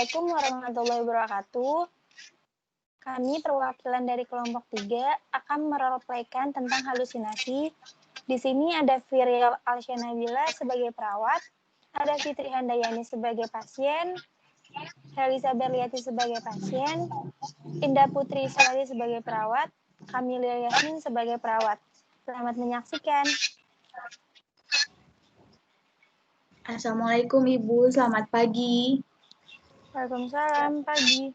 Assalamualaikum warahmatullahi wabarakatuh. Kami perwakilan dari kelompok 3 akan merole-playkan tentang halusinasi. Di sini ada Firial Alsyanabila sebagai perawat, ada Fitri Handayani sebagai pasien, Helisa Berliati sebagai pasien, Indah Putri Islali sebagai perawat, Kamilia Yasmin sebagai perawat. Selamat menyaksikan. Assalamualaikum Ibu, selamat pagi. Waalaikumsalam, pagi.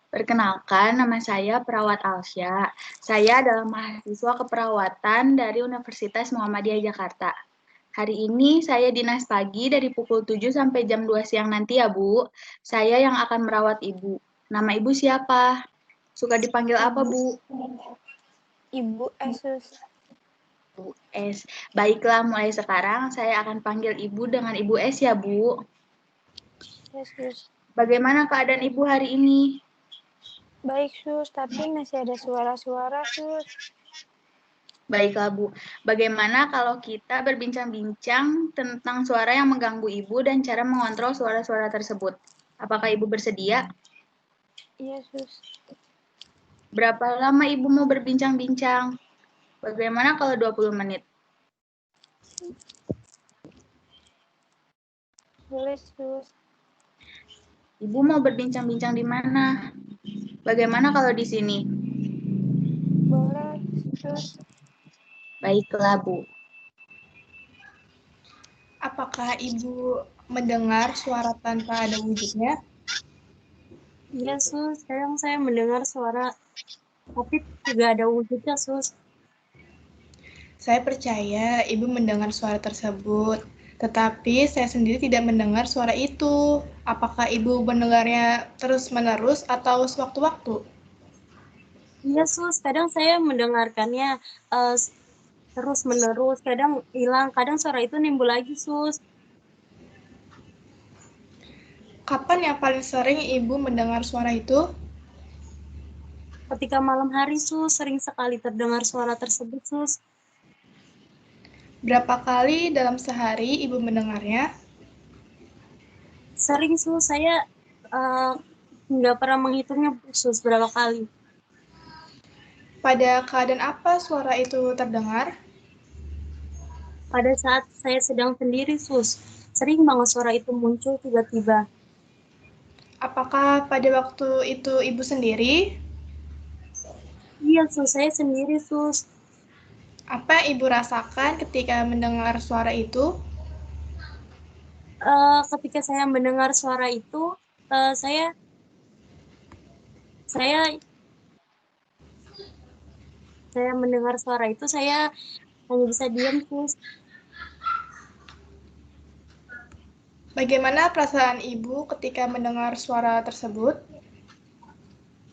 Perkenalkan, nama saya Perawat Alsya. Saya adalah mahasiswa keperawatan dari Universitas Muhammadiyah Jakarta. Hari ini saya dinas pagi dari pukul 7 sampai jam 2 siang nanti ya Bu. Saya yang akan merawat Ibu. Nama Ibu siapa? Suka dipanggil apa Bu? Ibu Esus. Bu S. Baiklah, mulai sekarang saya akan panggil Ibu dengan Ibu S ya Bu. Yesus. Bagaimana keadaan Ibu hari ini? Baik, Sus, tapi masih ada suara-suara, Sus. Baiklah, Bu. Bagaimana kalau kita berbincang-bincang tentang suara yang mengganggu Ibu dan cara mengontrol suara-suara tersebut? Apakah Ibu bersedia? Iya, Sus. Berapa lama Ibu mau berbincang-bincang? Bagaimana kalau 20 menit? Boleh, Sus. Ibu mau berbincang-bincang di mana? Bagaimana kalau di sini? Boleh, Sus. Baiklah, Bu. Apakah Ibu mendengar suara tanpa ada wujudnya? Iya, Sus. Sekarang saya mendengar suara, tapi tidak ada wujudnya, Sus. Saya percaya Ibu mendengar suara tersebut, tetapi saya sendiri tidak mendengar suara itu. Apakah Ibu mendengarnya terus-menerus atau sewaktu-waktu? Iya, Sus. Kadang saya mendengarkannya terus-menerus. Kadang hilang, kadang suara itu nimbul lagi, Sus. Kapan yang paling sering Ibu mendengar suara itu? Ketika malam hari, Sus, sering sekali terdengar suara tersebut, Sus. Berapa kali dalam sehari Ibu mendengarnya? Sering, Sus. Saya nggak pernah menghitungnya, Sus, berapa kali. Pada keadaan apa suara itu terdengar? Pada saat saya sedang sendiri, Sus, sering banget suara itu muncul tiba-tiba. Apakah pada waktu itu Ibu sendiri? Iya, Sus, saya sendiri, Sus. Apa yang Ibu rasakan ketika mendengar suara itu? Ketika saya mendengar suara itu, saya mendengar suara itu, saya hanya bisa diam, Sus. Bagaimana perasaan Ibu ketika mendengar suara tersebut?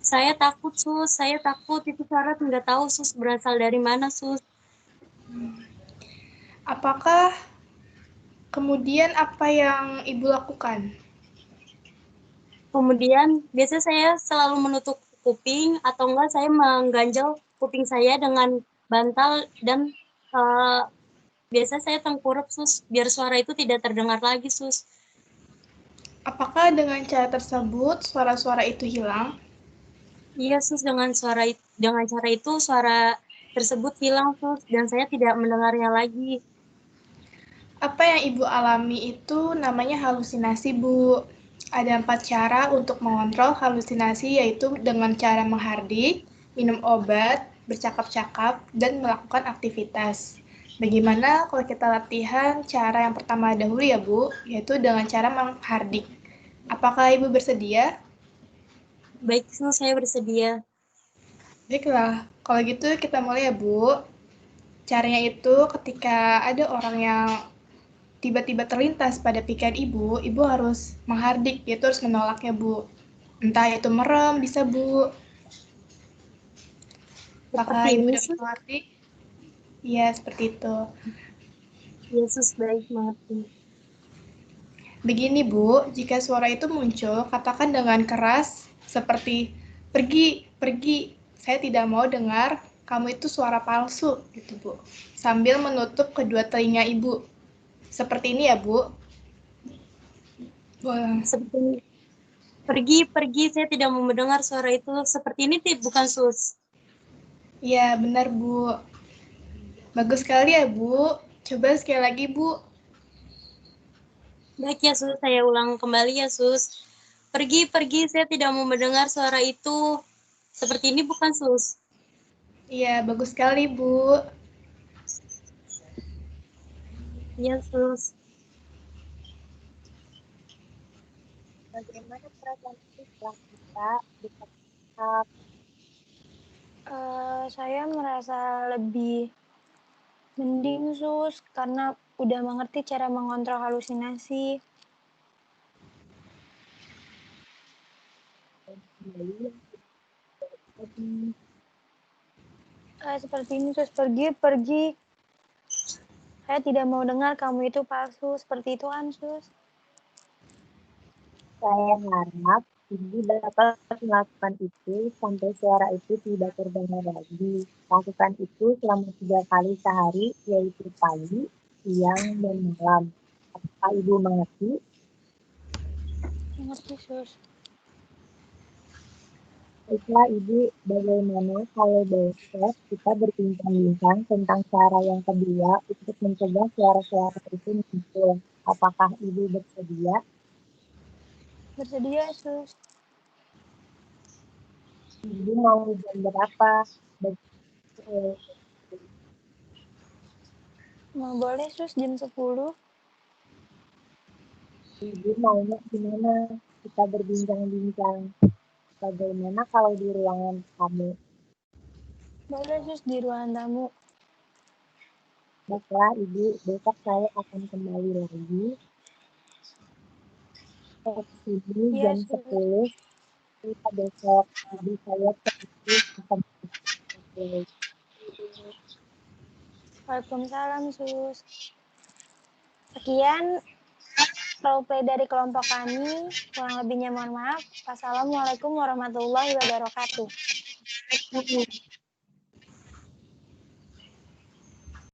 Saya takut, Sus. Saya takut itu suara nggak tahu, Sus, berasal dari mana, Sus. Apakah kemudian apa yang Ibu lakukan? Kemudian, biasanya saya selalu menutup kuping, atau enggak saya mengganjal kuping saya dengan bantal, dan biasa saya tengkurap, Sus, biar suara itu tidak terdengar lagi, Sus. Apakah dengan cara tersebut suara-suara itu hilang? Iya, Sus, dengan cara itu suara tersebut hilang, Sus, dan saya tidak mendengarnya lagi. Apa yang Ibu alami itu namanya halusinasi, Bu. Ada 4 cara untuk mengontrol halusinasi, yaitu dengan cara menghardik, minum obat, bercakap-cakap, dan melakukan aktivitas. Bagaimana kalau kita latihan cara yang pertama dahulu ya, Bu, yaitu dengan cara menghardik. Apakah Ibu bersedia? Baik, Sus, saya bersedia. Baiklah, kalau gitu kita mulai ya, Bu. Caranya itu ketika ada orang yang tiba-tiba terlintas pada pikiran Ibu, Ibu harus menghardik, yaitu harus menolaknya, Bu. Entah itu merem, bisa, Bu. Apakah Seperti Ibu ini, dapat Sus? mengerti? Iya, seperti itu. Yesus baik mengerti. Begini, Bu, jika suara itu muncul, katakan dengan keras, seperti, pergi, pergi, saya tidak mau dengar, kamu itu suara palsu, gitu, Bu. Sambil menutup kedua telinga Ibu. Seperti ini ya, Bu. Seperti ini. Pergi, saya tidak mau mendengar suara itu. Seperti ini bukan sus. Ya, benar, Bu. Bagus sekali ya, Bu. Coba sekali lagi, Bu. Baik ya sus, saya ulang kembali ya sus. Pergi, saya tidak mau mendengar suara itu. Seperti ini bukan sus. Iya, bagus sekali, Bu. Iya sus. Bagaimana perasaan siswa kita di tahap Saya merasa lebih mending sus karena udah mengerti cara mengontrol halusinasi. kembali yang tadi? Seperti ini sus, pergi. Saya tidak mau dengar kamu itu palsu, seperti itu kan sus. Saya harap Ibu dapat melakukan itu sampai suara itu tidak terdengar lagi. Lakukan itu selama 3 kali sehari, yaitu pagi, siang, dan malam. Apakah Ibu mengerti? Mengerti sus. Baiklah Ibu, bagaimana kalau besok kita berbincang-bincang tentang cara yang kedua untuk mencegah suara-suara itu muncul? Apakah Ibu bersedia? Bersedia sus. Ibu mau jam berapa? Mau boleh sus jam 10. Ibu maunya gimana? Kita berbincang-bincang. Bagaimana kalau di ruangan kamu? Boleh sus di ruangan tamu. Baiklah Ibu, besok saya akan kembali lagi ke sini Iya jam sus. 10. Kita besok. Ibu saya terus akan kembali. Waalaikumsalam sus. Sekian roleplay dari kelompok kami. Kurang lebihnya mohon maaf. Wassalamualaikum warahmatullahi wabarakatuh.